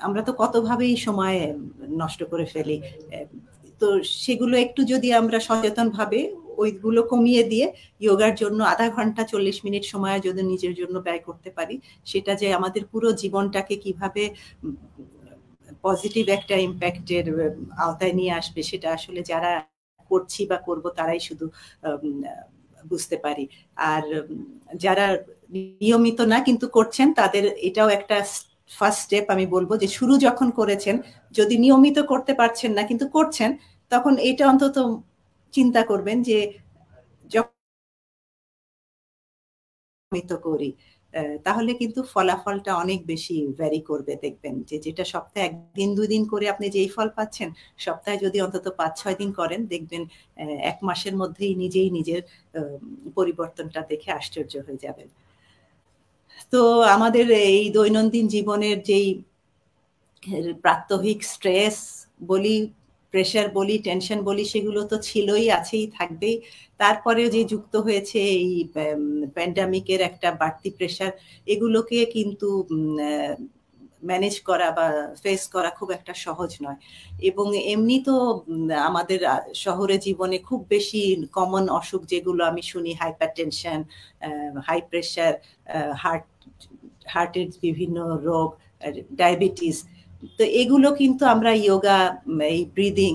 আমরা তো কতভাবেই সময় নষ্ট করে ফেলি। তো সেগুলো একটু যদি আমরা সচেতনভাবে ওইগুলো কমিয়ে দিয়ে যোগার জন্য আধা ঘন্টা 40 মিনিট সময় যদি নিজের জন্য ব্যয় করতে পারি, সেটা যে আমাদের পুরো জীবনটাকে কিভাবে পজিটিভ একটা ইম্প্যাক্টের আওতায় নিয়ে আসবে, সেটা আসলে যারা করছি বা করব তারাই শুধু বুঝতে পারি। আর যারা নিয়মিত না কিন্তু করছেন, তাদের এটাও একটা ফার্স্ট স্টেপ আমি বলবো, যে শুরু যখন করেছেন, যদি নিয়মিত করতে পারছেন না কিন্তু করছেন, তখন এটা অন্তত চিন্তা করবেন যে নিয়মিত করি, তাহলে কিন্তু ফলাফলটা অনেক বেশি ভ্যারি করবে। দেখবেন যে যেটা সপ্তাহে 1 দিন 2 দিন করে আপনি যেই ফল পাচ্ছেন, সপ্তাহে যদি অন্তত 5-6 দিন করেন, দেখবেন 1 মাসের মধ্যেই নিজেই নিজের পরিবর্তনটা দেখে আশ্চর্য হয়ে যাবেন। তো আমাদের এই দৈনন্দিন জীবনের যেই প্রাত্যহিক স্ট্রেস বলি, প্রেশার বলি, টেনশন বলি, সেগুলো তো ছিলই, আছেই, থাকবেই। তারপরে যে যুক্ত হয়েছে এই প্যান্ডামিকের একটা বাড়তি প্রেশার, এগুলোকে কিন্তু ম্যানেজ করা বা ফেস করা খুব একটা সহজ নয়। এবং এমনি তো আমাদের শহরে জীবনে খুব বেশি কমন অসুখ যেগুলো আমি শুনি, হাইপারটেনশন, হাই প্রেশার, হার্টের বিভিন্ন রোগ, ডায়াবেটিস, তো এগুলো কিন্তু আমরা যোগা, এই ব্রিদিং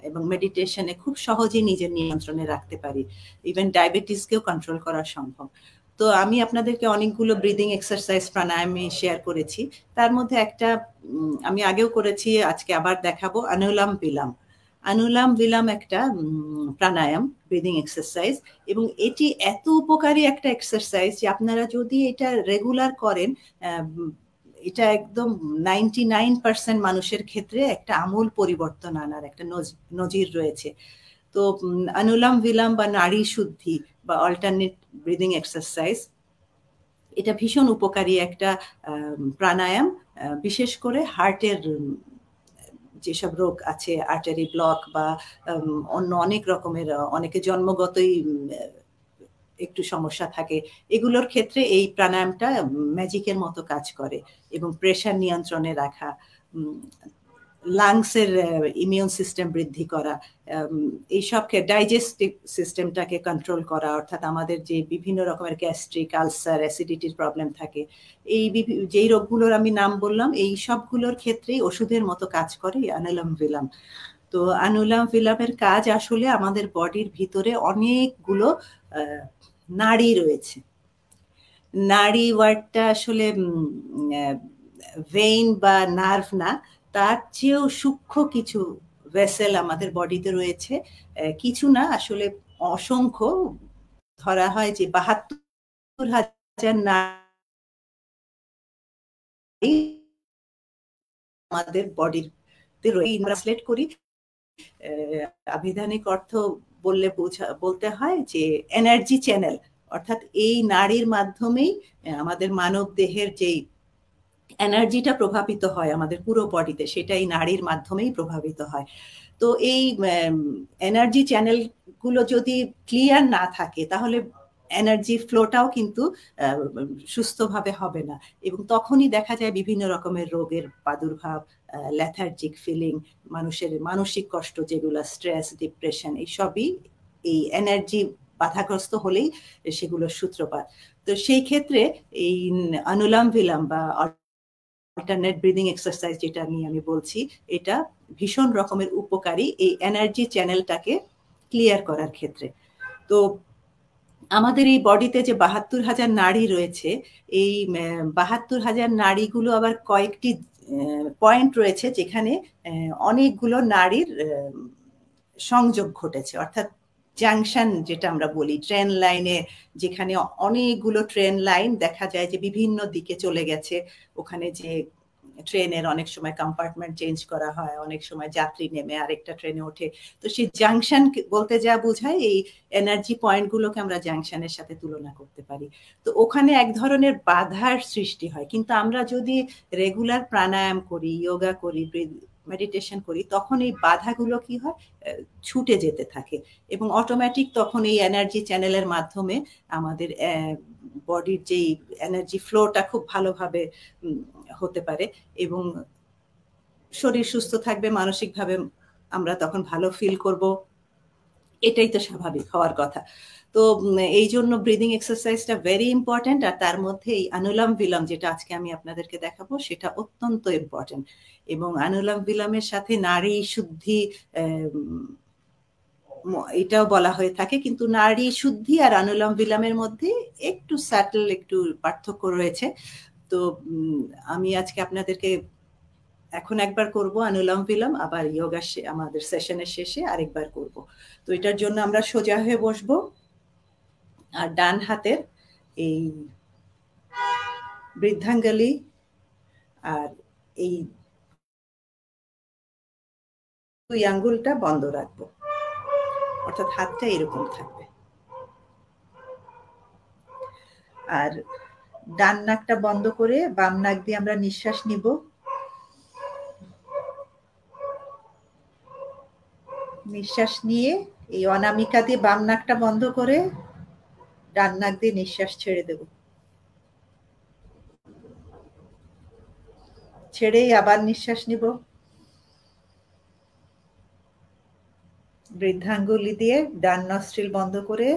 এবং মেডিটেশনে খুব সহজেই নিজের নিয়ন্ত্রণে রাখতে পারি। ইভেন ডায়াবেটিসকেও কন্ট্রোল করা সম্ভব। তো আমি আপনাদেরকে অনেকগুলো ব্রিদিং এক্সারসাইজ, প্রাণায়ামে শেয়ার করেছি। তার মধ্যে একটা আমি আগেও করেছি, আজকে আবার দেখাবো, অনুলোম বিলোম। অনুলোম বিলোম একটা প্রাণায়াম, ব্রিদিং এক্সারসাইজ, এবং এটি এত উপকারী একটা এক্সারসাইজ যে আপনারা যদি এটা রেগুলার করেন, এটা একদম 99% মানুষের ক্ষেত্রে একটা আমূল পরিবর্তন আনার একটা নজির রয়েছে। তো অনুলোম বিলোম বা নাড়ি শুদ্ধি বা অল্টারনেট ব্রিদিং এক্সারসাইজ, এটা ভীষণ উপকারী একটা প্রাণায়াম, বিশেষ করে হার্টের যেসব রোগ আছে, আর্টারি ব্লক বা অন্য অনেক রকমের, অনেকে জন্মগতই একটু সমস্যা থাকে, এগুলোর ক্ষেত্রে এই প্রাণায়ামটা ম্যাজিকের মতো কাজ করে। এবং প্রেশার নিয়ন্ত্রণে রাখা, লাংসের ইমিউন সিস্টেম বৃদ্ধি করা, এইসব ডাইজেস্টিভ সিস্টেমটাকে কন্ট্রোল করা, অর্থাৎ আমাদের যে বিভিন্ন রকমের গ্যাস্ট্রিক, আলসার, অ্যাসিডিটির প্রবলেম থাকে, এই যেই রোগগুলোর আমি নাম বললাম, এই সবগুলোর ক্ষেত্রেই ওষুধের মতো কাজ করে অনুলোম বিলোম। তো অনুলোম বিলোমের কাজ আসলে আমাদের বডির ভিতরে অনেকগুলো নাড়ি রয়েছে। নাড়ি ওয়ার্ডটা আসলে ভেইন বা নার্ভ না, তার চেয়েও সূক্ষ্ম কিছু ভেসেল আমাদের বডিতে রয়েছে। কিছু না, আসলে অসংখ্য। ধরা হয় যে ৭২,০০০ নাড়ি আমাদের বডির ট্রান্সলেট করি, আবিধানিক অর্থ বলতে হয় যে এনার্জি চ্যানেল, অর্থাৎ এই নাড়ির মাধ্যমেই আমাদের মানব দেহের যেই এনার্জিটা প্রভাবিত হয় আমাদের পুরো বডিতে, সেটা এই নাড়ির মাধ্যমেই প্রভাবিত হয়। তো এই এনার্জি চ্যানেলগুলো যদি ক্লিয়ার না থাকে, তাহলে এনার্জি ফ্লোটাও কিন্তু সুস্থভাবে হবে না, এবং তখনই দেখা যায় বিভিন্ন রকমের রোগের প্রাদুর্ভাব, লেথার্জিক ফিলিং, মানুষের মানসিক কষ্ট, যেগুলো স্ট্রেস, ডিপ্রেশন, এই সবই এই এনার্জি বাধাগ্রস্ত হলেই সেগুলোর সূত্রপাত। তো সেই ক্ষেত্রে এই অনুলোম বিলোম বা অল্টারনেট ব্রিদিং এক্সারসাইজ যেটা নিয়ে আমি বলছি, এটা ভীষণ রকমের উপকারী এই এনার্জি চ্যানেলটাকে ক্লিয়ার করার ক্ষেত্রে। তো আমাদের এই বডিতে যে ৭২,০০০ নাড়ি রয়েছে, এই ৭২,০০০ নাড়িগুলো আবার কয়েকটি পয়েন্ট রয়েছে যেখানে অনেকগুলো নাড়ির সংযোগ ঘটেছে, অর্থাৎ জাংশন যেটা আমরা বলি, ট্রেন লাইনে, যেখানে অনেকগুলো ট্রেন লাইন দেখা যায় যে বিভিন্ন দিকে চলে গেছে। ওখানে যে ট্রেনের অনেক সময় কম্পার্টমেন্ট চেঞ্জ করা হয়, অনেক সময় যাত্রী নেমে আরেকটা ট্রেনে ওঠে। তো সেই জাংশন বলতে যা বোঝায়, এই এনার্জি পয়েন্টগুলোকে আমরা জাংশনের সাথে তুলনা করতে পারি। তো ওখানে এক ধরনের বাধার সৃষ্টি হয়, কিন্তু আমরা যদি রেগুলার প্রাণায়াম করি, যোগা করি, মেডিটেশন করি, তখন এই বাধাগুলো কি হয়, ছুটে যেতে থাকে, এবং অটোমেটিক তখন এই এনার্জি চ্যানেলের মাধ্যমে আমাদের বডির যেই এনার্জি ফ্লোটা খুব ভালোভাবে হতে পারে। এবং শরীর সুস্থ থাকবে, মানসিকভাবে আমরা তখন ভালো ফিল করব, এটাই তো স্বাভাবিক হওয়ার কথা। তো এই জন্য ব্রিদিং এক্সারসাইজটা ভেরি ইম্পর্টেন্ট, আর তার মধ্যে এই অনুলোম বিলোম যেটা আজকে আমি আপনাদেরকে দেখাবো সেটা অত্যন্ত ইম্পর্টেন্ট। এবং অনুলোম বিলোমের সাথে নারী শুদ্ধি এটাও বলা হয়ে থাকে, কিন্তু নারী শুদ্ধি আর অনুলোম বিলোমের মধ্যে একটু স্যাটল একটু পার্থক্য রয়েছে। তো আমি আজকে আপনাদেরকে এখন একবার করব অনুলোম বিলোম, আবার যোগা আমাদের সেশনের শেষে আরেকবার করব। তো এটার জন্য আমরা সোজা হয়ে বসবো, আর ডান হাতের এই বৃদ্ধাঙ্গুলি আর এই দুই আঙ্গুলটা বন্ধ রাখবো, অর্থাৎ হাতটা এরকম থাকবে। আর ডান নাকটা বন্ধ করে বাম নাক দিয়ে আমরা নিঃশ্বাস নিব। নিঃশ্বাস নিয়ে এই অনামিকা দিয়ে বাম নাকটা বন্ধ করে ডান নাক দিয়ে নিঃশ্বাস ছেড়ে দেব। ছেড়েই আবার নিঃশ্বাস নিব। বৃদ্ধাঙ্গুলি দিয়ে ডান নস্ট্রিল বন্ধ করে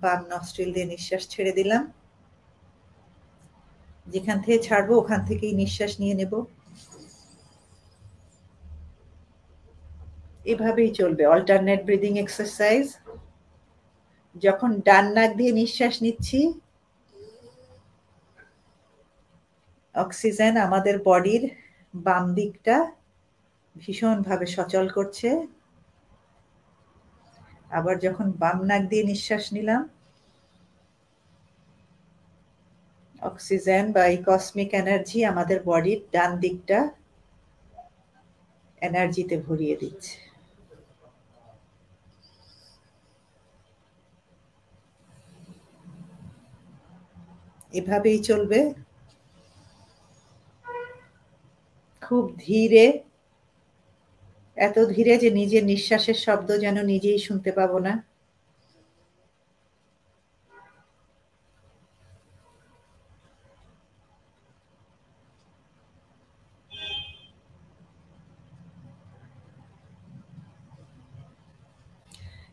বাম নস্ট্রিল দিয়ে নিঃশ্বাস ছেড়ে দিলাম। যেখান থেকে ছাড়বো ওখান থেকেই নিঃশ্বাস নিয়ে নেব। এভাবেই চলবে অল্টারনেট ব্রিদিং এক্সারসাইজ। যখন ডান নাক দিয়ে নিঃশ্বাস নিচ্ছি, অক্সিজেন আমাদের বডির বাম দিকটা ভীষণভাবে সচল করছে। আবার যখন বাম নাক দিয়ে নিঃশ্বাস নিলাম, অক্সিজেন বা এই কসমিক এনার্জি আমাদের বডির ডান দিকটা এনার্জিতে ভরিয়ে দিচ্ছে। এভাবেই চলবে, খুব ধীরে, এত ধীরে যে নিজের নিঃশ্বাসের শব্দ যেন নিজেই শুনতে পাবো না।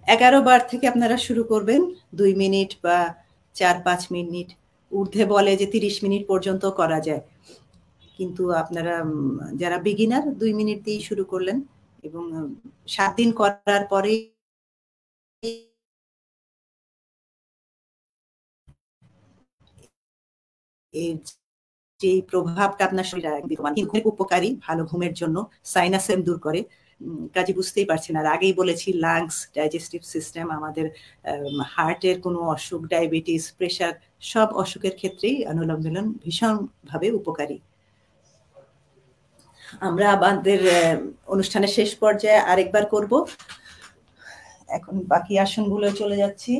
এগারো বার থেকে আপনারা শুরু করবেন, 2 মিনিট বা 4-5 মিনিট, ঊর্ধ্বে বলে যে 30 মিনিট পর্যন্ত করা যায়, কিন্তু আপনারা যারা বিগিনার 2 মিনিট দিয়েই শুরু করলেন, এবং 7 দিন করার পরে এর যে প্রভাবটা আপনার শরীরে উপকারী, ভালো ঘুমের জন্য, সাইনাসেম দূর করে। কাজে বুঝতেই পারছেন, আর আগেই বলেছি লাংস, ডাইজেস্টিভ সিস্টেম, আমাদের হার্টের কোনো অসুখ, ডায়াবেটিস, প্রেশার, সব অসুখের ক্ষেত্রেই অনুলোম বিলোম ভীষণভাবে উপকারী। আমরা আমাদের অনুষ্ঠানের শেষ পর্যায়ে আরেকবার করব। এখন বাকি আসনগুলো চলে যাচ্ছি।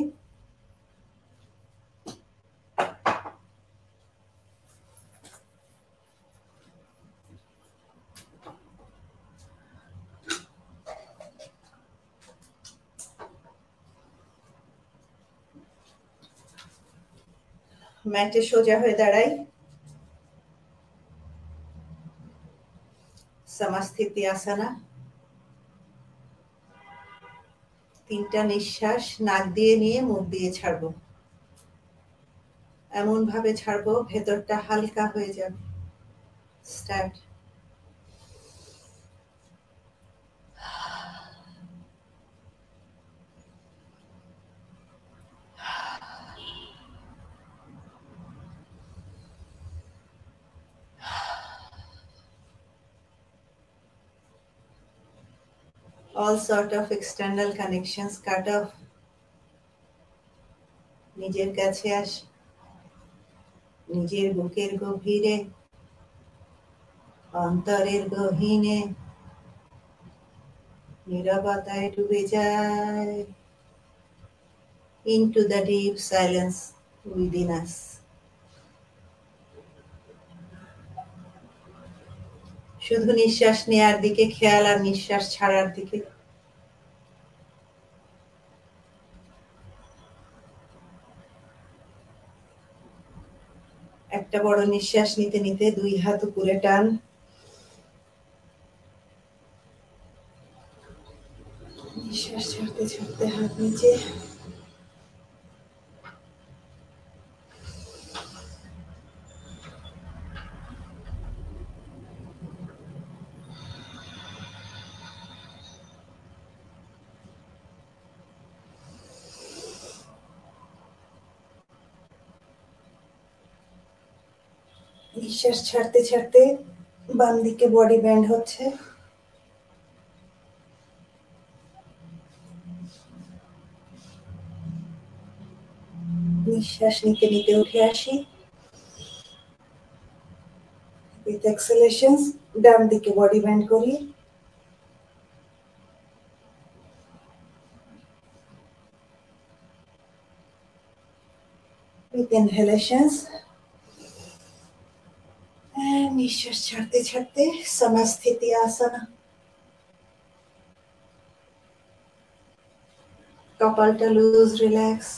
ম্যাটে সোজা হয়ে দাঁড়াই, সমাস্থিতি আসনা। 3টা নিঃশ্বাস নাক দিয়ে নিয়ে মুখ দিয়ে ছাড়বো, এমন ভাবে ছাড়বো ভেতরটা হালকা হয়ে যাবে। Start. All sort of external connections cut off. নিজের কাছে আস, নিজের বুকের গভীরে, অন্তরের গহীনে নীরবতায় ডুবে যায়, into the deep silence within us. শুধু নিঃশ্বাস নেয়ার দিকে খেয়াল আর নিঃশ্বাস ছাড়ার দিকে। একটা বড় নিঃশ্বাস নিতে নিতে 2 হাত উপরে টান, নিচে। নিঃশ্বাস ছাড়তে ছাড়তে বাম দিকে বডি ব্যান্ড হচ্ছে। নিঃশ্বাস নিতে নিতে উঠে আসি। উইথ এক্সহেলেশন ডান দিকে বডি ব্যান্ড করি। উইথ ইনহেলেশনস নিঃশ্বাস ছাড়তে ছাড়তে সমস্থিতি আসনা। কপালটা লুজ, রিল্যাক্স।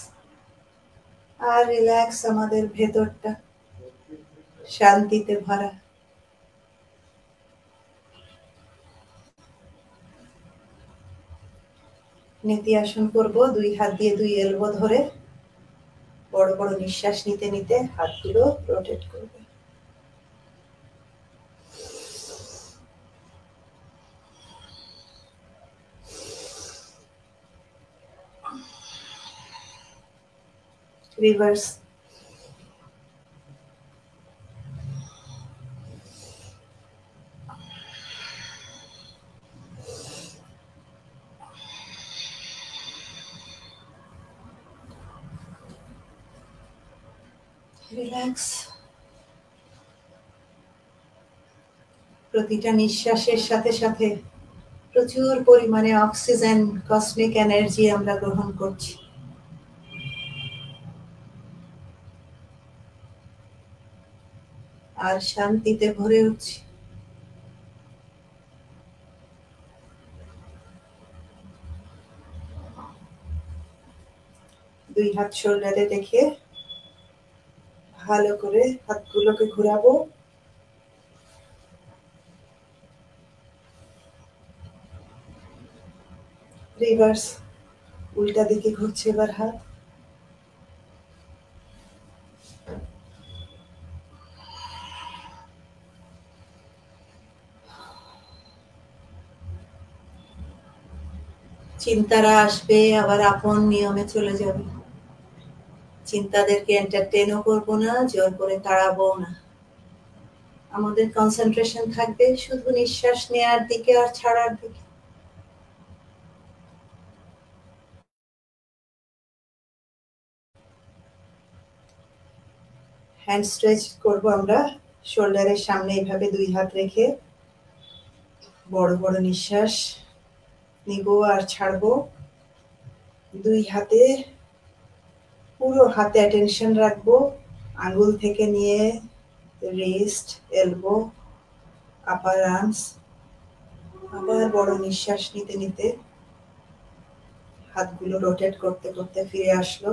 আর রিল্যাক্স আমাদের ভেতরটা শান্তিতে ভরা। নীতি আসন করব, 2 হাত দিয়ে 2 এলবো ধরে বড় বড় নিঃশ্বাস নিতে নিতে হাতগুলো রোটেট করবে। রিভার্স। রিল্যাক্স। প্রতিটা নিঃশ্বাসের সাথে সাথে প্রচুর পরিমাণে অক্সিজেন, কসমিক এনার্জি আমরা গ্রহণ করছি। আর শান্তিতে ভরে উঠছি। দুই হাত শোল্ডারে রেখে ভালো করে হাতগুলোকে ঘোরাবো। রিভার্স, উল্টা দিকে ঘুরছে এবার হাত। চিন্তারা আসবে, আবার আপন নিয়মে চলে যাবে। চিন্তাদেরকে এন্টারটেইনও করবো না, জোর করে তাড়াবো না। আমাদের কনসেন্ট্রেশন থাকবে শুধু নিঃশ্বাস নেওয়ার দিকে আর ছাড়ার দিকে। হ্যান্ড স্ট্রেচ করবো আমরা শোল্ডারের সামনে, এইভাবে 2 হাত রেখে বড় বড় নিঃশ্বাস নিব আর ছাড়বো। 2 হাতে পুরো হাতে অ্যাটেনশন রাখবো, আঙ্গুল থেকে নিয়ে রিস্ট, এলবো, আপার আর্মস। আবার বড় নিঃশ্বাস নিতে নিতে হাতগুলো রোটেট করতে করতে ফিরে আসলো।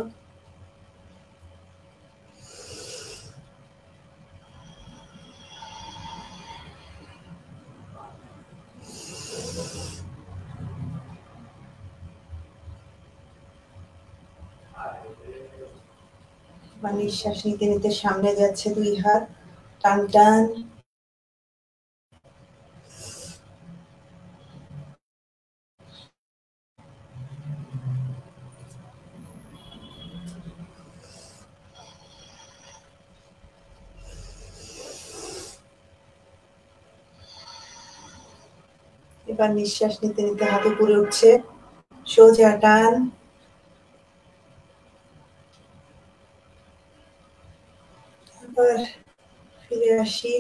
বা নিঃশ্বাস নিতে নিতে সামনে যাচ্ছে 2 হাত, টান টান। এবার নিঃশ্বাস নিতে নিতে হাত উপরে উঠছে, সোজা টান। আবার ফিরে আসি।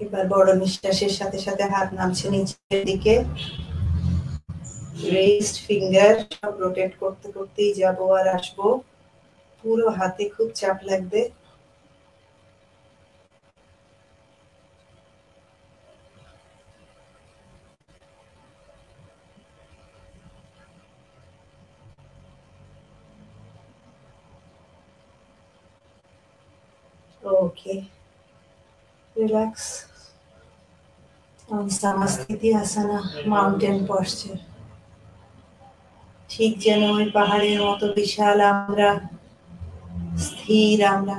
এবার বড় নিঃশ্বাসের সাথে সাথে হাত নামছে নিচের দিকে। রেইজড ফিঙ্গার সব রোটেট করতে করতেই যাবো আর আসবো। পুরো হাতে খুব চাপ লাগবে। Okay, relax. Samasthiti Asana, mountain posture. ঠিক যেন ওই পাহাড়ের মতো বিশাল আমরা, স্থির আমরা,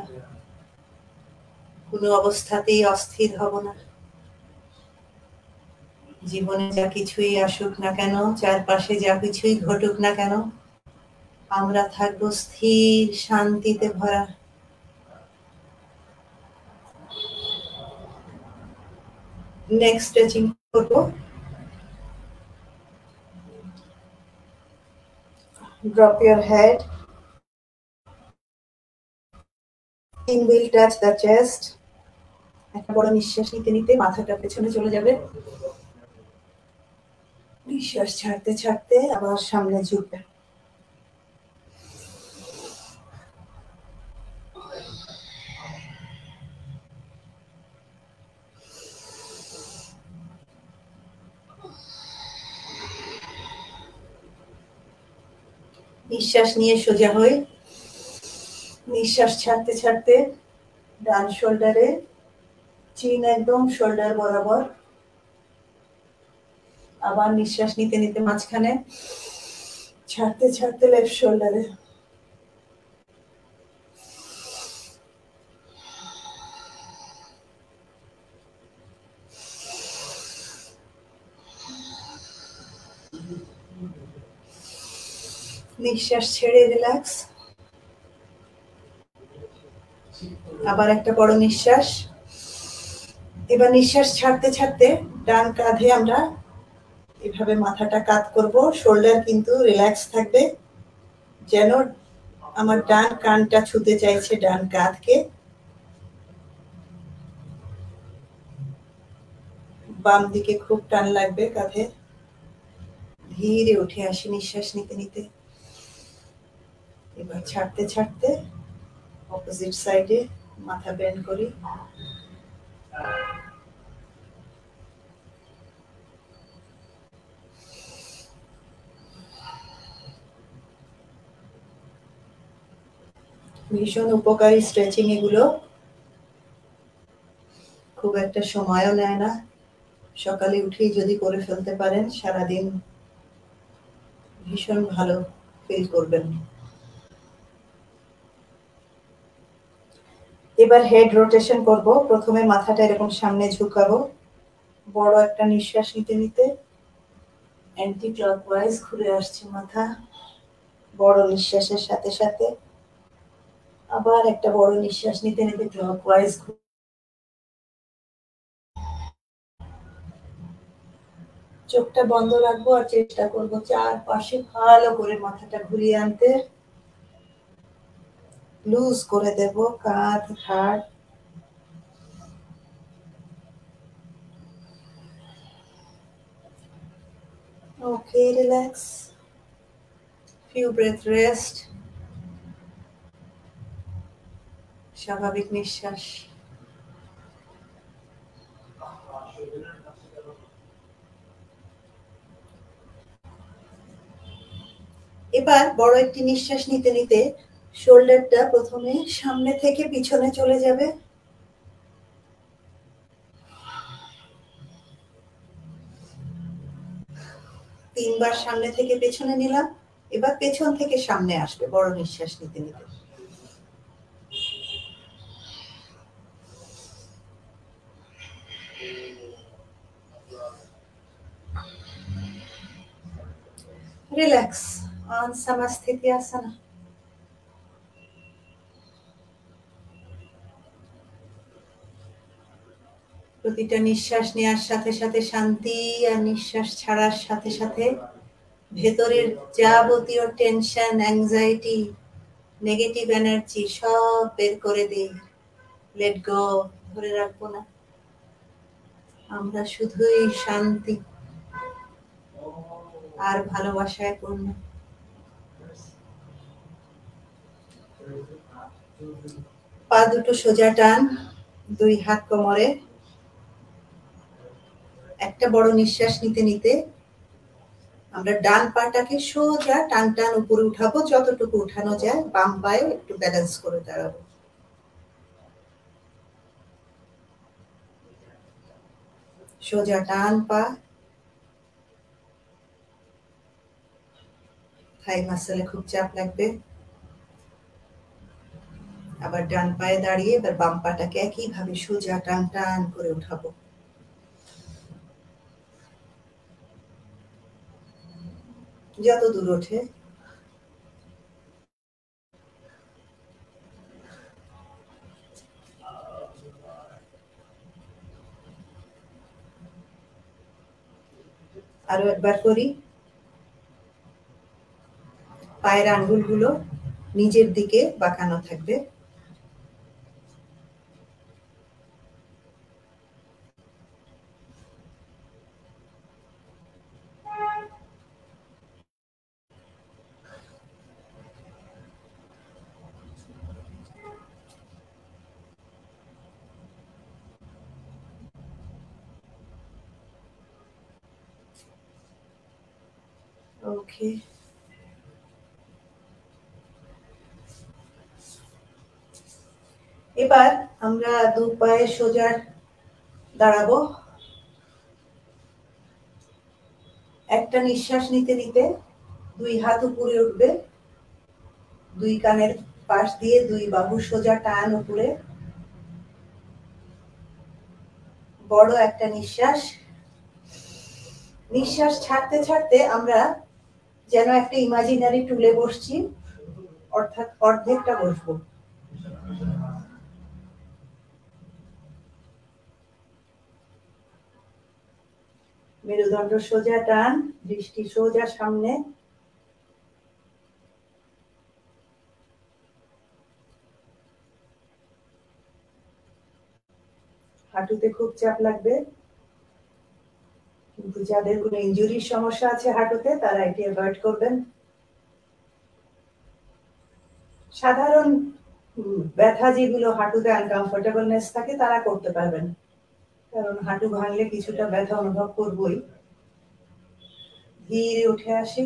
কোনো অবস্থাতেই অস্থির হব না। জীবনে যা কিছুই আসুক না কেন, চারপাশে যা কিছুই ঘটুক না কেন, আমরা থাকবো স্থির, শান্তিতে ভরা। নেক্সট স্ট্রেচিং করব। Drop your head. Chin will touch the chest. একটা বড় নিঃশ্বাস নিতে নিতে মাথাটা পেছনে চলে যাবে। নিঃশ্বাস ছাড়তে ছাড়তে আবার সামনে ঝুঁকবে। নিঃশ্বাস নিয়ে সোজা হয়ে নিঃশ্বাস ছাড়তে ছাড়তে ডান শোল্ডারে, চিন একদম শোল্ডার বরাবর। আবার নিঃশ্বাস নিতে নিতে মাঝখানে, ছাড়তে ছাড়তে লেফট শোল্ডারে। নিঃশ্বাস ছেড়ে রিল্যাক্স। আবার একটা বড় নিঃশ্বাস। এবার নিঃশ্বাস ছাড়তে ছাড়তে ডান কাঁধে আমরা এভাবে মাথাটা কাত করব, শোল্ডার কিন্তু রিল্যাক্স থাকবে, যেন আমার ডান কানটা ছুতে চাইছে ডান কাঁধকে। বাম দিকে খুব টান লাগবে কাঁধে। ধীরে উঠে আসি নিঃশ্বাস নিতে নিতে। এবার ছাড়তে ছাড়তে অপোজিট সাইডে মাথা বেন্ড করি। ভীষণ উপকারী স্ট্রেচিং এগুলো, খুব একটা সময়ও নেয় না। সকালে উঠেই যদি করে ফেলতে পারেন, সারাদিন ভীষণ ভালো ফিল করবেন। এবার হেড রোটেশন করব। প্রথমে মাথাটা এরকম সামনে ঝুঁকাবো, বড় একটা নিঃশ্বাস নিতে নিতে অ্যান্টি ক্লকওয়াইজ ঘুরে আসছে মাথা। বড় নিঃশ্বাসের সাথে সাথে আবার একটা বড় নিঃশ্বাস নিতে নিতে ক্লকওয়াইজ। চোখটা বন্ধ রাখবো আর চেষ্টা করবো চারপাশে ভালো করে মাথাটা ঘুরিয়ে আনতে। লুজ করে দেব কাঁধ, ঘাড়। Okay, relax. Few breath rest. স্বাভাবিক নিঃশ্বাস। এবার বড় একটি নিঃশ্বাস নিতে নিতে শোল্ডারটা প্রথমে সামনে থেকে পিছনে চলে যাবে। তিনবার সামনে থেকে পেছনে নিলাম। এবার পেছন থেকে সামনে আসবে বড় নিঃশ্বাস নিতে নিতে। রিল্যাক্স অন সামাস্থিতি আসনা। প্রতিটা নিঃশ্বাস নেওয়ার সাথে সাথে শান্তি, আর নিঃশ্বাস ছাড়ার সাথে সাথে ভেতরের যাবতীয় টেনশন, অ্যাংজাইটি, নেগেটিভ এনার্জি সব বের করে দিই। লেট গো, ধরে রাখবো না। আমরা শুধুই শান্তি আর ভালোবাসায় পূর্ণ। পা দুটো সোজা টান, দুই হাত কোমরে। একটা বড় নিঃশ্বাস নিতে নিতে আমরা ডান পাটাকে সোজা টান টান উপরে উঠাবো, যতটুকু উঠানো যায়। বাম পায়ে একটু ব্যালেন্স করে দাঁড়াবো। সোজা টান পা, থাই মাসেলে খুব চাপ লাগবে। আবার ডান পায়ে দাঁড়িয়ে এবার বাম পাটাকে একইভাবে সোজা টান টান করে উঠাবো। যত দূর ওঠে। আরো একবার করি। পায়ের আঙ্গুলগুলো নিজের দিকে বাঁকানো থাকবে। ওকে, এবার আমরা দু পায়ে সোজা দাঁড়াবো। একটা নিঃশ্বাস নিতে নিতে দুই হাত উপরে উঠবে, দুই কানের পাশ দিয়ে দুই বাহু সোজা টান উপরে। বড় একটা নিঃশ্বাস। নিঃশ্বাস ছাড়তে ছাড়তে আমরা যেন একটা ইমাজিনারি টুলে বসছি, অর্থাৎ অর্ধেকটা বসবো। মেরুদণ্ড সোজা টান, দৃষ্টি সোজা সামনে। হাঁটুতে খুব চাপ লাগবে, কিন্তু যাদের কোনো ইনজুরির সমস্যা আছে হাঁটুতে তারা এটি অ্যাভয়েড করবেন। সাধারণ ব্যথা যেগুলো হাঁটুতে আনকমফোর্টেবলনেস থাকে তারা করতে পারবেন, কারণ হাঁটু ভাঙলে কিছুটা ব্যথা অনুভব করবই। ধীরে উঠে আসি।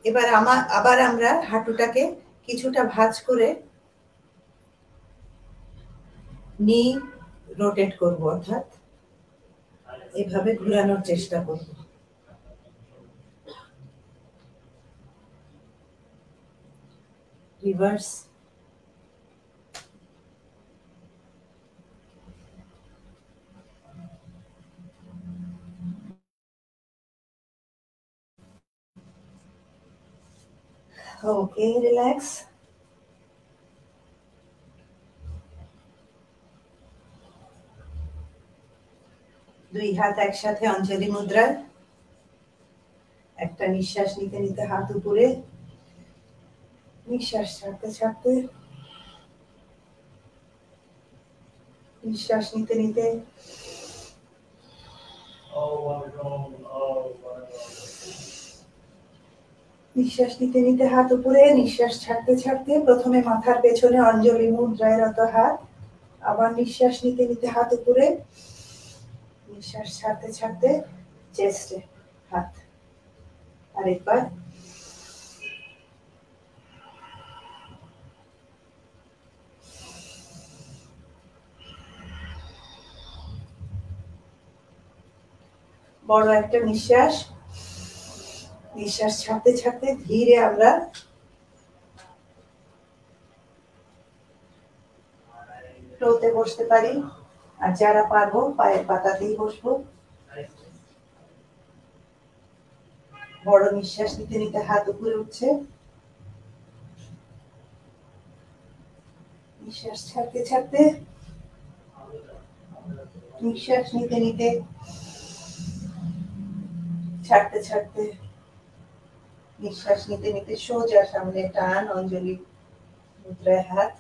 এবার আবার আমরা হাঁটুটাকে কিছুটা ভাঁজ করে নি রোটেট করব, অর্থাৎ এভাবে ঘোরানোর চেষ্টা করব। রিভার্স। ওকে, রিল্যাক্স। দুই হাত একসাথে অঞ্জলি মুদ্রায়। একটা নিঃশ্বাস নিতে নিতে হাত উপরে, নিঃশ্বাস ছাড়তে ছাড়তে, নিঃশ্বাস নিতে নিতে, নিঃশ্বাস নিতে নিতে হাত উপরে, নিঃশ্বাস ছাড়তে ছাড়তে প্রথমে মাথার পেছনে অঞ্জলি মুদ্রায় রত হাত, আবার নিঃশ্বাস নিতে নিতে হাত উপরে, নিঃশ্বাস ছাড়তে ছাড়তে চেস্টে হাত। আরেকবার। বড় একটা নিঃশ্বাস। নিঃশ্বাস ছাড়তে ছাড়তে ধীরে আমরা ফ্লোতে বসতে পারি, আর যারা পারবো পায়ের পাতাতেই বসবো। বড় নিঃশ্বাস নিতে নিতে হাত উপরে উঠছে, নিঃশ্বাস ছাড়তে ছাড়তে, নিঃশ্বাস নিতে নিতে, ছাড়তে ছাড়তে, নিঃশ্বাস নিতে নিতে সোজা সামনে টান, অঞ্জলি মুদ্রায় হাত।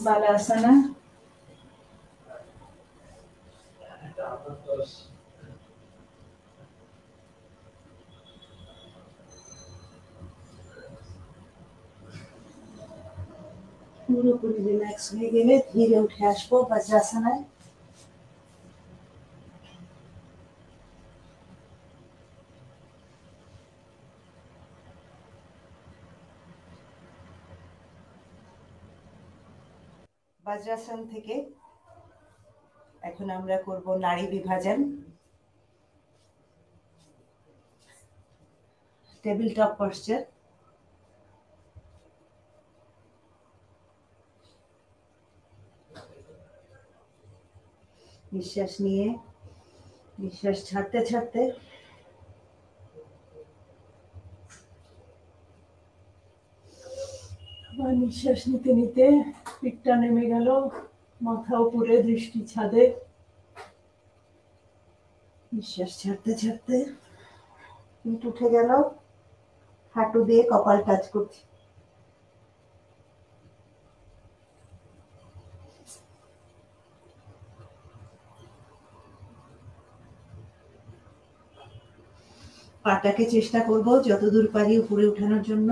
বালাসনা। পুরোপুরি রিল্যাক্স হয়ে গেলে ধীরে উঠে আসবো বজ্রাসনায়। বজ্রাসন থেকে এখন আমরা করব নাড়ি বিভাজন। Table top posture. নিঃশ্বাস নিয়ে নিঃশ্বাস ছাড়তে ছাড়তে আবার নিঃশ্বাস নিতে নিতে পিঠটা নেমে গেল, মাথা উপরে, দৃষ্টি ছাদে। নিঃশ্বাস ছাড়তে ছাড়তে পিঠ উঠে গেল, হাঁটু দিয়ে কপাল টাচ করছি। পাটাকে চেষ্টা করব যতদূর পারি উপরে উঠানোর জন্য।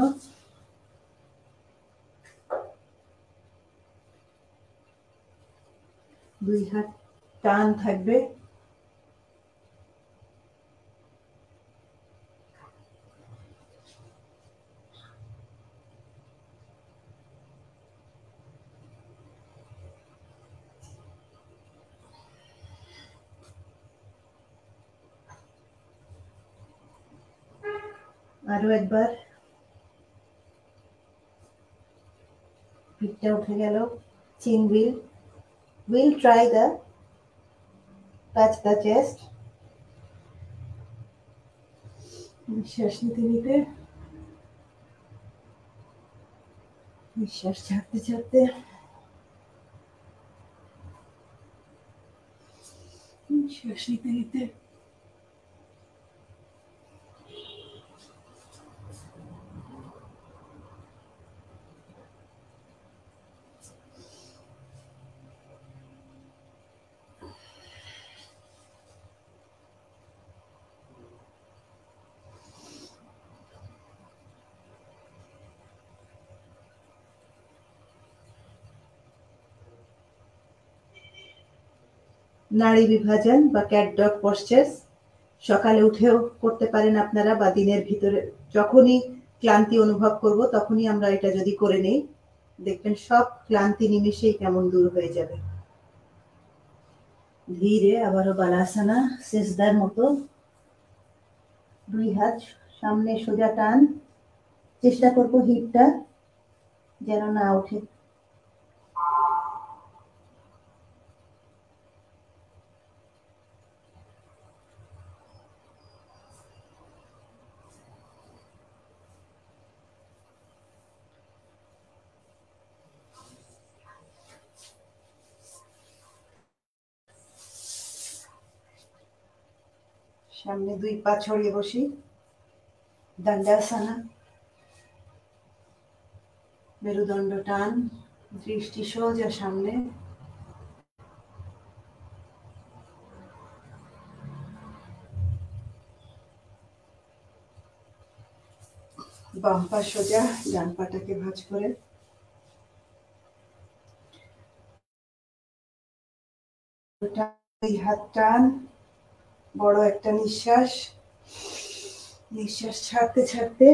দুই হাত টান থাকবে। আরো একবার। পিঠটা উঠে গেল, chin will try the touch the chest। নিঃশ্বাস নিতে নিতে নিঃশ্বাস ছাড়তে ছাড়তে নিঃশ্বাস নিতে নিতে নাড়ি বিভাজন বা ক্যাট ডগ পশ্চার। সকালে উঠেও করতে পারেন আপনারা, বা দিনের ভিতরে যখনই ক্লান্তি অনুভব করব তখনই আমরা এটা যদি করে নেই, দেখবেন সব ক্লান্তি নিমেষেই কেমন দূর হয়ে যাবে। ধীরে আবারও বালাসনা, সেজদার মতো। দুই হাত সামনে সোজা টান। চেষ্টা করব হিপটা যেন না ওঠে। সামনে দুই পা ছড়িয়ে বসি, দণ্ডাসনা। মেরুদণ্ড টান, দৃষ্টি সোজা সামনে। বাম পা সোজা, ডান পাটাকে ভাঁজ করে। দুই হাত টান, বড় একটা নিঃশ্বাস। নিঃশ্বাস ছাড়তে ছাড়তে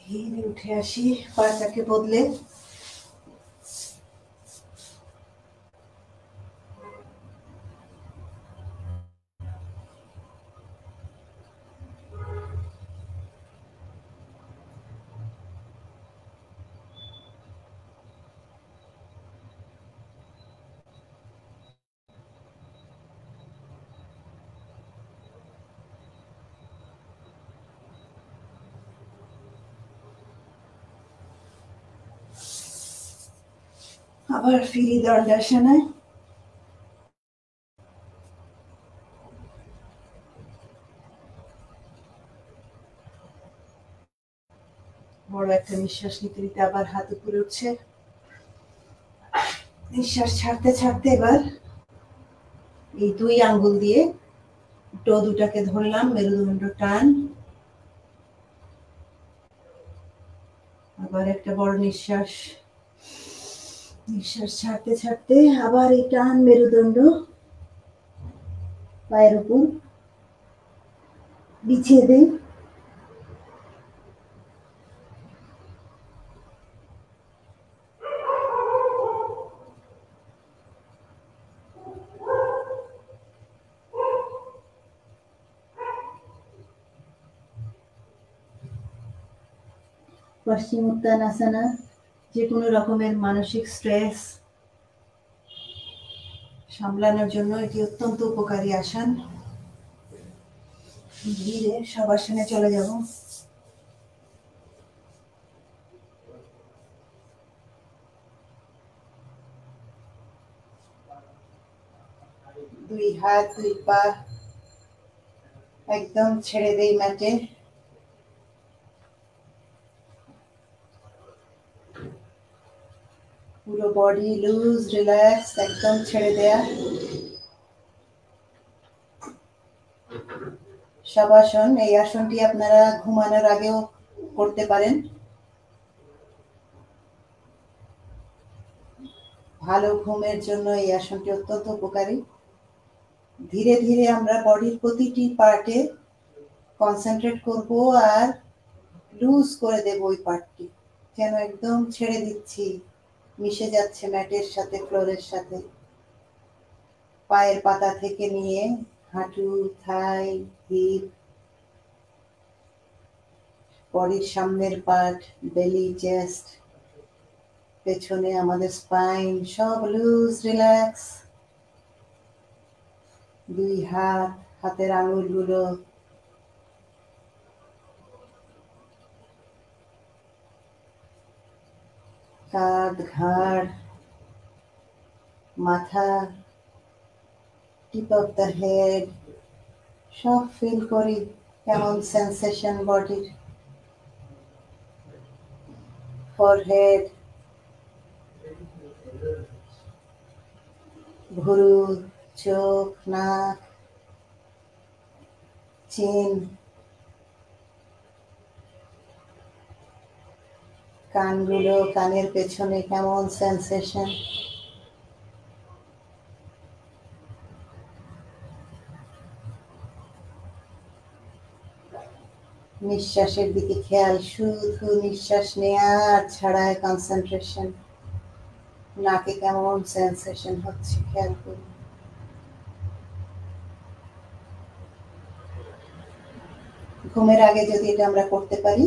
ধীরে উঠে আসি, পাটাকে বদলে। আবার ফিরি দণ্ডাসনায়। বড় একটা নিঃশ্বাস নিতে নিতে আবার হাত উপরে উঠছে। নিঃশ্বাস ছাড়তে ছাড়তে এবার এই 2 আঙ্গুল দিয়ে টো দুটাকে ধরলাম, মেরুদণ্ড টান। আবার একটা বড় নিঃশ্বাস। নিঃশ্বাস ছাড়তে ছাড়তে আবার এই টান, মেরুদণ্ড পায়ের উপর বিছিয়ে দেই। পশ্চিমোত্তানাসনা যে কোনো রকমের মানসিক স্ট্রেস সামলানোর জন্য এটি অত্যন্ত উপকারী আসন। ধীরে শবাসনে চলে যাব। দুই হাত, দুই পা একদম ছেড়ে দেই ম্যাটে। পুরো বডি লুজ, রিল্যাক্স, একদম ছেড়ে দেয়া। শবাসন, এই আসনটি আপনারা ঘুমানোর আগেও করতে পারেন। ভালো ঘুমের জন্য এই আসনটি অত্যন্ত উপকারী। ধীরে ধীরে আমরা বডির প্রতিটি পার্টে কনসেন্ট্রেট করব আর লুজ করে দেব ওই পার্টটি, যেন একদম ছেড়ে দিচ্ছি, মিশে যাচ্ছে ম্যাটের সাথে, ফ্লোরের সাথে। পায়ের পাতা থেকে নিয়ে হাঁটু, থাই, হিপ, বডির সামনের পার্ট, বেলি, চেস্ট, পেছনে আমাদের স্পাইন, সব লুজ, রিল্যাক্স। দুই হাত, হাতের আঙুলগুলো কাঁধ, ঘাড়, মাথা, টিপ অফ দ্য হেড, সব ফিল করি কেমন সেন্সেশন বডির। ফরহেড, ভুরু, চোখ, নাক, চিন, কানগুলো, কানের পেছনে কেমন সেন্সেশন। নিঃশ্বাসের দিকে খেয়াল, শুধু নিঃশ্বাস নেওয়া আর ছাড়ায় কনসেন্ট্রেশন। নাকে কেমন সেন্সেশন হচ্ছে খেয়াল করুন। ঘুমের আগে যদি এটা আমরা করতে পারি,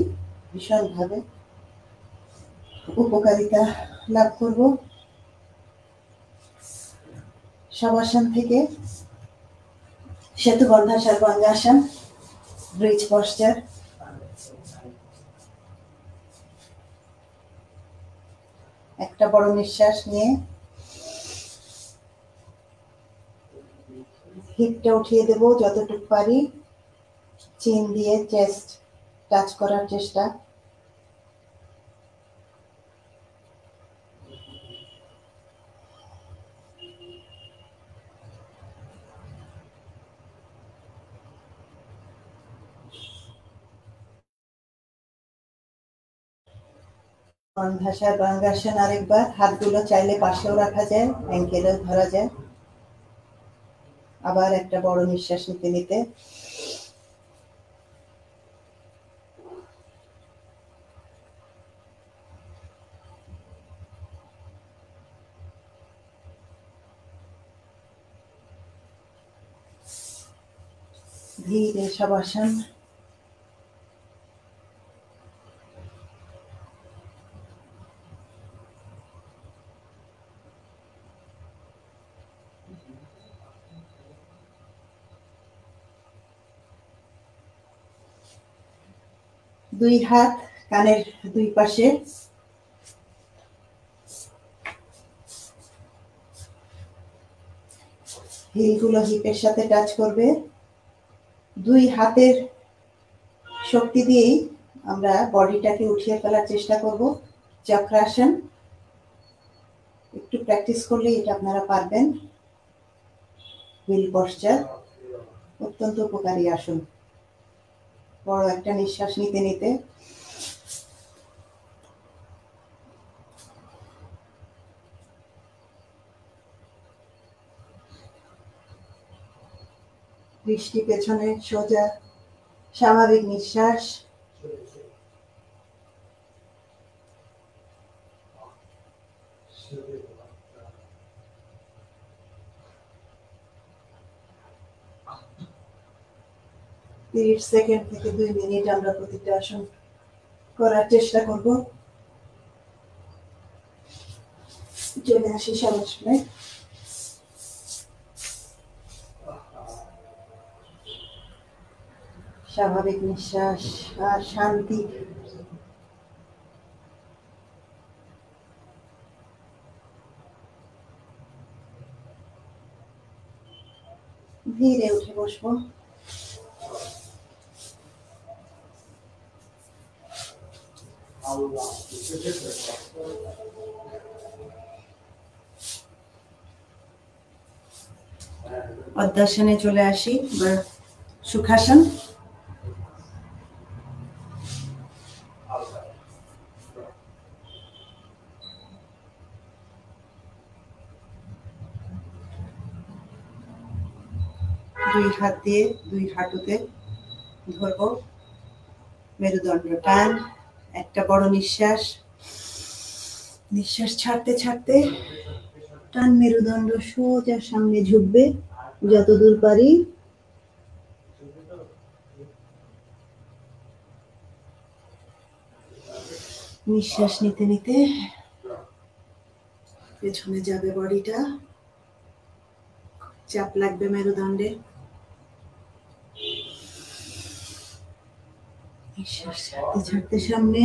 ভীষণভাবে উপকারিতা লাভ করব। শবাসন থেকে সেতুবন্ধা সর্বাঙ্গাসন, ব্রিজ পশ্চার। একটা বড় নিঃশ্বাস নিয়ে হিপটা উঠিয়ে দেব যতটুকু পারি, চিন দিয়ে চেস্ট টাচ করার চেষ্টা। বন্ধাসন সর্বাঙ্গাসন আরেকবার, হাতগুলো চাইলে পাশেও রাখা যায়, অ্যাঙ্কেলেও ধরা যায়। আবার একটা বড় নিঃশ্বাস নিতে নিতে ধীরে শবাসন। দুই হাত কানের দুই পাশে, হিলগুলো হিপের সাথে টাচ করবে। দুই হাতের শক্তি দিয়েই আমরা বডিটাকে উঠিয়ে ফেলার চেষ্টা করব। চক্রাসন একটু প্র্যাকটিস করলে এটা আপনারা পারবেন। হুইল পশ্চার অত্যন্ত উপকারী আসন। বড় একটা নিঃশ্বাস নিতে নিতে দৃষ্টি পেছনে সোজা, স্বাভাবিক নিঃশ্বাস। তিরিশ সেকেন্ড থেকে 2 মিনিট আমরা প্রতিটা আসন করার চেষ্টা করব। চলে আসি সবাই। স্বাভাবিক নিঃশ্বাস আর শান্তি। ধীরে উঠে বসবো। পদ্মাসনে চলে আসি বা সুখাসন। দুই হাত দিয়ে দুই হাঁটুতে ধরবো। মেরুদণ্ড টান, একটা বড় নিঃশ্বাস। নিঃশ্বাস ছাড়তে ছাড়তে টান মেরুদণ্ড সোজা সামনে ঝুঁকবে যতদূর পারি। নিঃশ্বাস নিতে নিতে পেছনে যাবে বডিটা, চাপ লাগবে মেরুদণ্ডে। নিঃশ্বাস ছাড়তে ছাড়তে সামনে।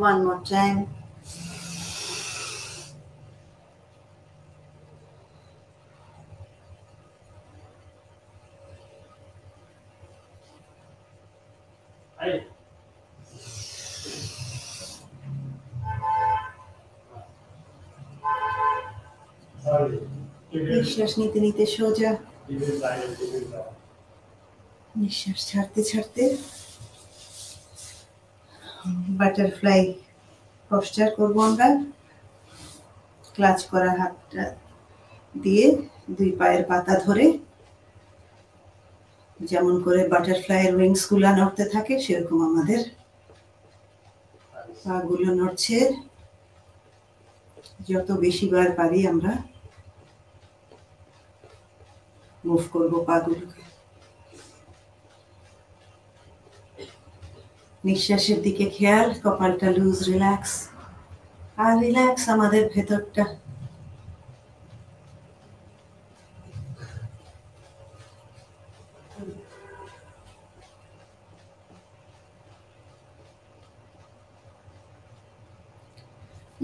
One more time. নিঃশ্বাস নিতে নিতে সোজা, নিঃশ্বাস ছাড়তে ছাড়তে বাটারফ্লাই পশ্চার করব আমরা। ক্লাচ করা হাতটা দিয়ে দুই পায়ের পাতা ধরে যেমন করে বাটারফ্লাইয়ের উইংস গুলো নড়তে থাকে সেরকম আমাদের পা গুলো নড়ছে। যত বেশি বার পারি আমরা মুভ করব পা গুলোকে। নিঃশ্বাসের দিকে খেয়াল, কপালটা লুজ, রিল্যাক্স। আর রিল্যাক্স আমাদের ভেতরটা।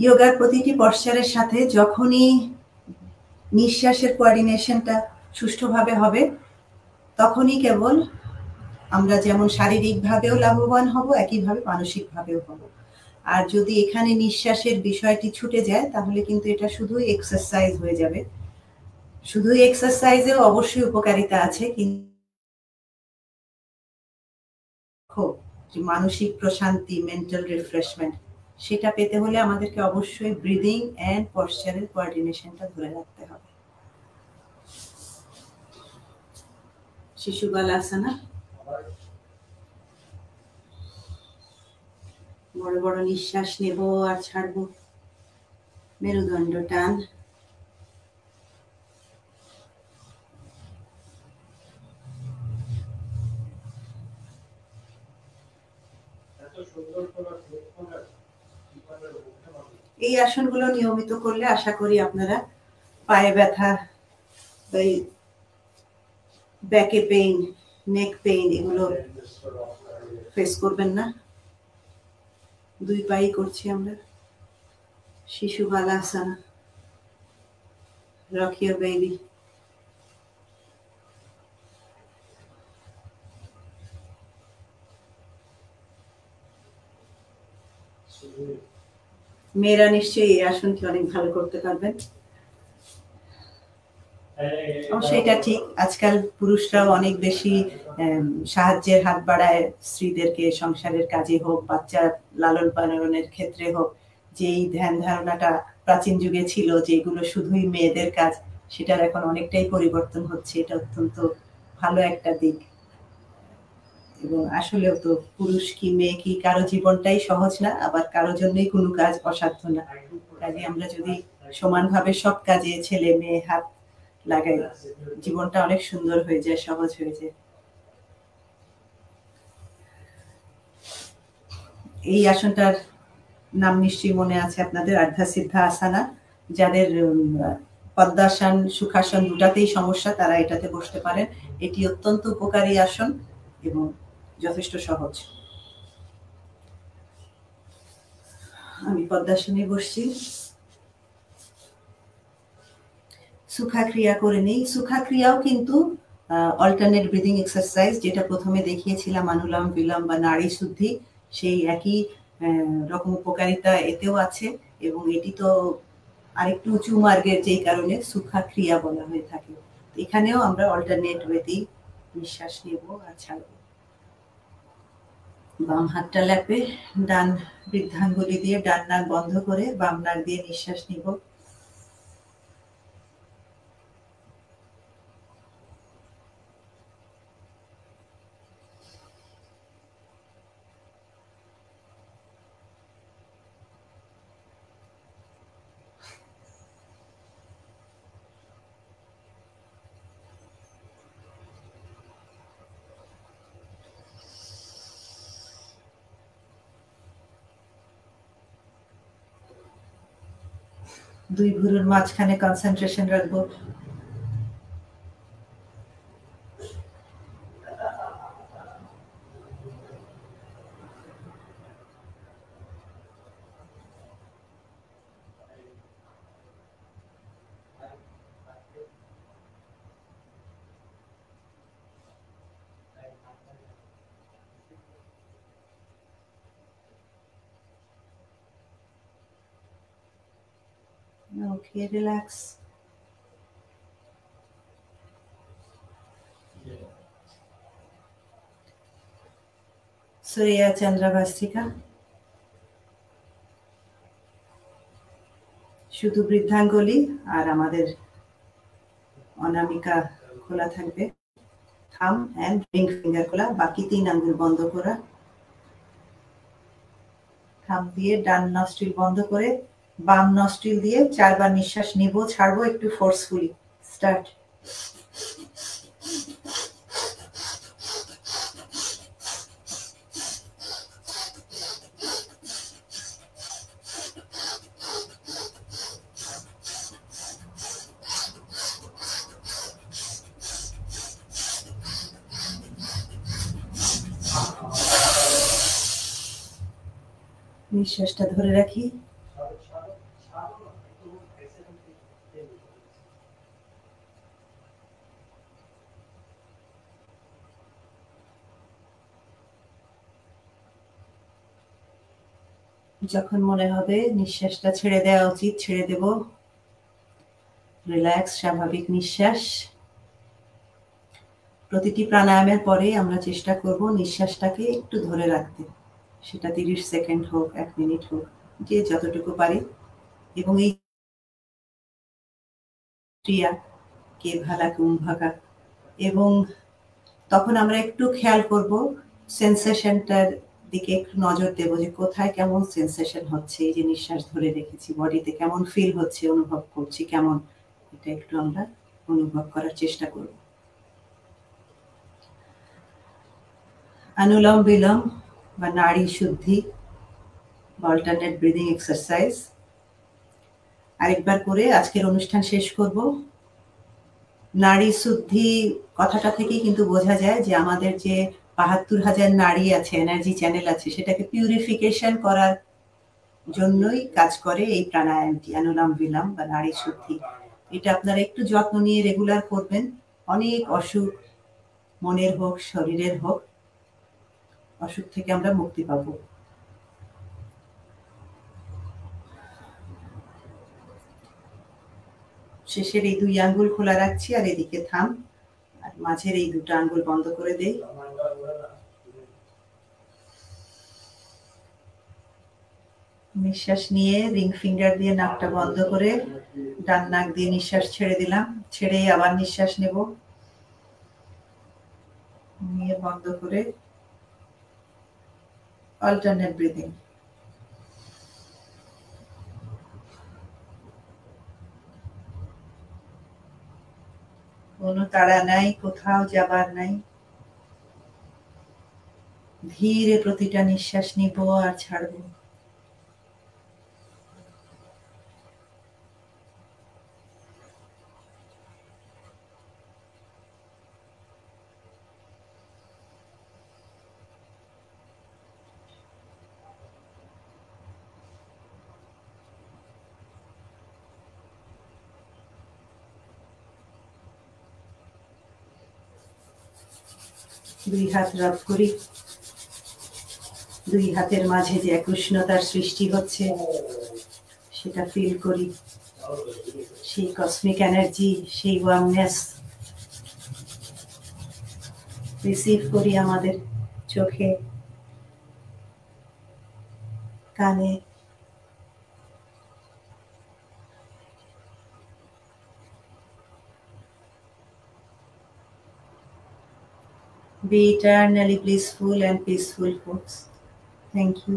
যোগার প্রতিটি পশ্চারের সাথে যখনই নিঃশ্বাসের কোঅর্ডিনেশনটা সুষ্ঠুভাবে হবে তখনই কেবল আমরা যেমন শারীরিকভাবেও লাভবান হব, একইভাবে মানসিকভাবেও হব। আর যদি এখানে নিঃশ্বাসের বিষয়টি ছুটে যায় তাহলে কিন্তু এটা শুধুই এক্সারসাইজ হয়ে যাবে। শুধুই এক্সারসাইজেও অবশ্যই উপকারিতা আছে, কিন্তু মানসিক প্রশান্তি, মেন্টাল রিফ্রেশমেন্ট, সেটা পেতে হলে আমাদেরকে অবশ্যই ব্রিদিং এন্ড পশ্চারের কোঅর্ডিনেশনটা ধরে রাখতে হবে। শিশুবালাসনা। বড় বড় নিঃশ্বাস নেব আর ছাড়বো। মেরুদণ্ড টান। এই আসনগুলো নিয়মিত করলে আশা করি আপনারা পায়ে ব্যথা, ব্যাকে পেইন নেক পেইন এগুলো ফেস করবেন না। 2 পাই করছি আমরা। শিশু বালাসনা, রক ইওর বেবি। মেয়েরা নিশ্চয়ই এই আসনটি অনেক ভালো করতে পারবেন। অবশ্যই এটা ঠিক, আজকাল পুরুষরাও অনেক বেশি সাহায্যের হাত বাড়ায় স্ত্রীদেরকে, সংসারের কাজে হোক, বাচ্চা লালন পালনের ক্ষেত্রে হোক। যেই ধ্যান ধারণাটা প্রাচীন যুগে ছিল যেগুলো শুধুই মেয়েদের কাজ, সেটার এখন অনেকটাই পরিবর্তন হচ্ছে। এটা অত্যন্ত ভালো একটা দিক। এবং আসলেও তো পুরুষ কি মেয়ে কি কারো জীবনটাই সহজ না, আবার কারো জন্যই কোনো কাজ অসাধ্য না। কাজে আমরা যদি সমানভাবে সব কাজে ছেলে মেয়ে হাত লাগাই, জীবনটা অনেক সুন্দর হয়ে যায়, সহজ হয়ে যায়। এই আসনটার নাম নিশ্চয়ই মনে আছে আপনাদের, আর্ধা সিদ্ধা আসানা। যাদের পদ্মাসন সুখাসন দুটাতেই সমস্যা তারা এটাতে বসতে পারেন। এটি অত্যন্ত উপকারী আসন এবং যথেষ্ট সহজ। আমি পদ্মাসনে বসছি। সুখা ক্রিয়া করে নেই। সুখা ক্রিয়াও কিন্তু অল্টারনেট ব্রিদিং এক্সারসাইজ, যেটা প্রথমে দেখিয়েছিলাম অনুলোম বিলোম বা নাড়ি শুদ্ধি, সেই একই রকম উপকারিতা এতেও আছে। এবং এটি তো আরেকটু উঁচু মার্গের, যেই কারণে সুখা ক্রিয়া বলা হয়ে থাকে। এখানেও আমরা অল্টারনেট ওয়েতেই নিঃশ্বাস নেব আর ছাড়ব। বাম হাতটা ল্যাপে, ডান বৃদ্ধাঙ্গুলি দিয়ে ডান নাক বন্ধ করে বাম নাক দিয়ে নিঃশ্বাস নিব। দুই ভুরুর মাঝখানে কনসেন্ট্রেশন রাখবো। Okay, relax. Surya Chandra Bhastrika. শুধু বৃদ্ধাঙ্গুলি আর আমাদের অনামিকা খোলা থাকবে, থাম এন্ড রিং ফিঙ্গার খোলা, বাকি 3 আঙ্গুল বন্ধ করা। থাম দিয়ে ডান নস্ট্রিল বন্ধ করে বাম নস্ট্রিল দিয়ে 4 বার নিঃশ্বাস নিব, ছাড়বো একটু ফোর্সফুলি। স্টার্ট। নিঃশ্বাসটা ধরে রাখি। যখন মনে হবে নিঃশ্বাসটা ছেড়ে দেওয়া উচিত, ছেড়ে দেব। রিল্যাক্স, স্বাভাবিক নিঃশ্বাস। প্রতিটি প্রাণায়ামের পরে আমরা চেষ্টা করব নিঃশ্বাসটাকে একটু ধরে রাখতে, সেটা 30 সেকেন্ড হোক, 1 মিনিট হোক, যে যতটুকু পারি। এবং এই ক্রিয়া কে ভালা কুম্ভাকা, এবং তখন আমরা একটু খেয়াল করব সেন্সেশনটার দিকে, একটু নজর দেব যে কোথায় কেমন সেন্সেশন হচ্ছে। এই যে নিঃশ্বাস ধরে রেখেছি, বডিতে কেমন ফিল হচ্ছে, অনুভব করছি কেমন, এটা একটু আমরা অনুভব করার চেষ্টা করব। অনুলোম বিলোম বা নাড়ি শুদ্ধি বা অল্টারনেট ব্রিদিং এক্সারসাইজ আরেকবার করে আজকের অনুষ্ঠান শেষ করব। নাড়ি শুদ্ধি কথাটা থেকেই কিন্তু বোঝা যায় যে আমাদের যে ৭২,০০০ নাড়ি আছে, এনার্জি চ্যানেল আছে, সেটাকে পিউরিফিকেশন করার জন্যই কাজ করে এই প্রাণায়ামটি, অনুলোম বিলোম বা নাড়ি শুদ্ধি। এটা আপনারা একটু যত্ন নিয়ে রেগুলার করবেন। অনেক অসুখ, মনের হোক, শরীরের হোক, অসুখ থেকে আমরা মুক্তি পাবো। শেষের এই ২ আঙ্গুল খোলা রাখছি আর এদিকে থাম। আর মাঝের এই ২টা আঙ্গুল বন্ধ করে দেই। নিঃশ্বাস নিয়ে রিং ফিঙ্গার দিয়ে নাকটা বন্ধ করে ডান নাক দিয়ে নিঃশ্বাস ছেড়ে দিলাম। ছেড়ে আবার নিঃশ্বাস নেব। নিয়ে বন্ধ করে অল্টারনেট ব্রিদিং। কোনো তাড়া নাই, কোথাও যাবার নাই। ধীরে প্রতিটা নিঃশ্বাস নিব আর ছাড়ব। দুই হাত রাব করি। দুই হাতের মাঝে যে এক উষ্ণতার সৃষ্টি হচ্ছে সেটা ফিল করি। সেই কসমিক এনার্জি, সেই ওয়ার্মনেস রিসিভ করি আমাদের চোখে, কানে। Be eternally blissful and peaceful, folks. Thank you.